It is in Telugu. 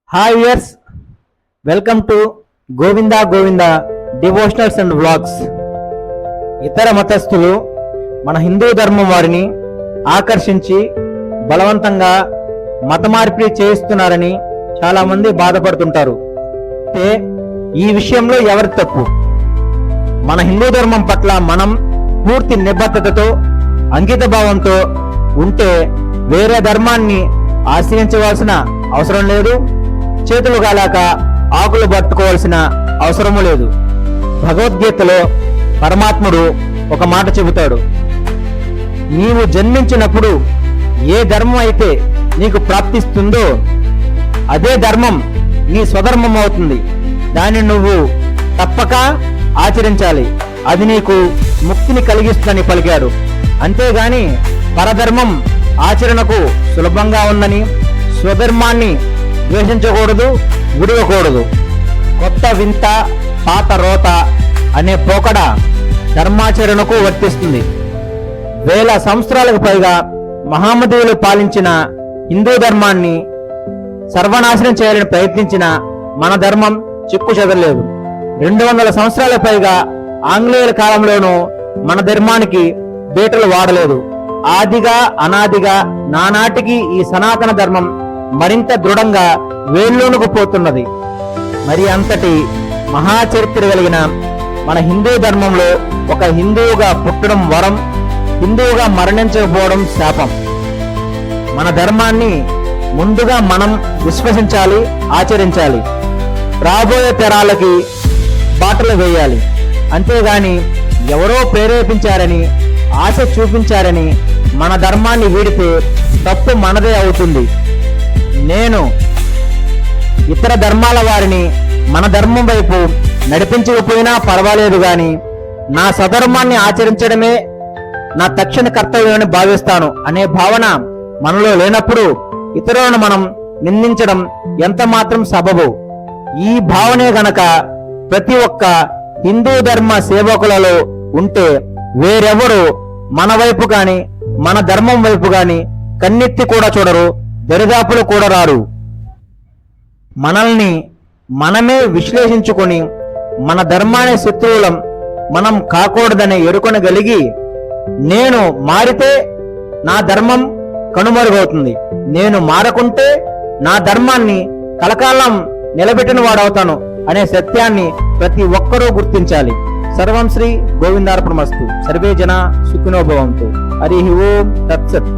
Hi viewers, welcome to Govinda Govinda devotionals and vlogs. ఇతర మతస్థులు మన హిందూ ధర్మం వారిని ఆకర్షించి బలవంతంగా మత మార్పిడి చేయిస్తున్నారని చాలా మంది బాధపడుతుంటారు. అయితే ఈ విషయంలో ఎవరి తప్పు? మన హిందూ ధర్మం పట్ల మనం పూర్తి నిబద్ధతతో అంకిత భావంతో ఉంటే వేరే ధర్మాన్ని ఆశ్రయించవలసిన అవసరం లేదు, చేతులు కాలాక ఆకులు పట్టుకోవాల్సిన అవసరము లేదు. భగవద్గీతలో పరమాత్ముడు ఒక మాట చెబుతాడు, నీవు జన్మించినప్పుడు ఏ ధర్మం అయితే నీకు ప్రాప్తిస్తుందో అదే ధర్మం నీ స్వధర్మం అవుతుంది. దాన్ని నువ్వు తప్పక ఆచరించాలి, అది నీకు ముక్తిని కలిగిస్తుందని పలికాడు. అంతేగాని పరధర్మం ఆచరణకు సులభంగా ఉందని స్వధర్మాన్ని ద్వేషించకూడదు, విడవకూడదు. కొత్త వింత పాత రోత అనే పోకడ ధర్మాచరణకు వర్తిస్తుంది. వేల సంవత్సరాలకు పైగా మహమ్మదీయులు పాలించిన హిందూ ధర్మాన్ని సర్వనాశనం చేయాలని ప్రయత్నించిన మన ధర్మం చిక్కు చెదరలేదు. 200 సంవత్సరాలకు పైగా ఆంగ్లేయుల కాలంలోనూ మన ధర్మానికి బీటలు వాడలేదు. ఆదిగా అనాదిగా నానాటికి ఈ సనాతన ధర్మం మరింత దృఢంగా వేళ్ళలోనికి పోతున్నది. మరి అంతటి మహాచరిత్ర కలిగిన మన హిందూ ధర్మంలో ఒక హిందువుగా పుట్టడం వరం, హిందువుగా మరణించకపోవడం శాపం. మన ధర్మాన్ని ముందుగా మనం విశ్వసించాలి, ఆచరించాలి, రాబోయే తరాలకి బాటలు వేయాలి. అంతేగాని ఎవరో ప్రేరేపించారని, ఆశ చూపించారని మన ధర్మాన్ని వీడితే తప్పు మనదే అవుతుంది. నేను ఇతర ధర్మాల వారిని మన ధర్మం వైపు నడిపించకపోయినా పర్వాలేదు, గాని నా స్వధర్మాన్ని ఆచరించడమే నా తక్షణ కర్తవ్యమని భావిస్తాను అనే భావన మనలో లేనప్పుడు ఇతరులను మనం నిందించడం ఎంత మాత్రం సబబు. ఈ భావనే గనక ప్రతి ఒక్క హిందూ ధర్మ సేవకులలో ఉంటే వేరెవరు మన వైపు గాని మన ధర్మం వైపు గాని కన్నెత్తి కూడా చూడరు, దరిదాపులు కూడా రారు. మనల్ని మనమే విశ్లేషించుకొని మన ధర్మాన్ని శత్రువులం మనం కాకూడదనే ఎరుకొనగలిగి, నేను మారితే నా ధర్మం కనుమరుగవుతుంది, నేను మారకుంటే నా ధర్మాన్ని కలకాలం నిలబెట్టిన వాడవుతాను అనే సత్యాన్ని ప్రతి ఒక్కరూ గుర్తించాలి. సర్వం శ్రీ గోవిందార్పణమస్తు. సర్వే జన సుఖినో భవంతు. హరి ఓం తత్సత్.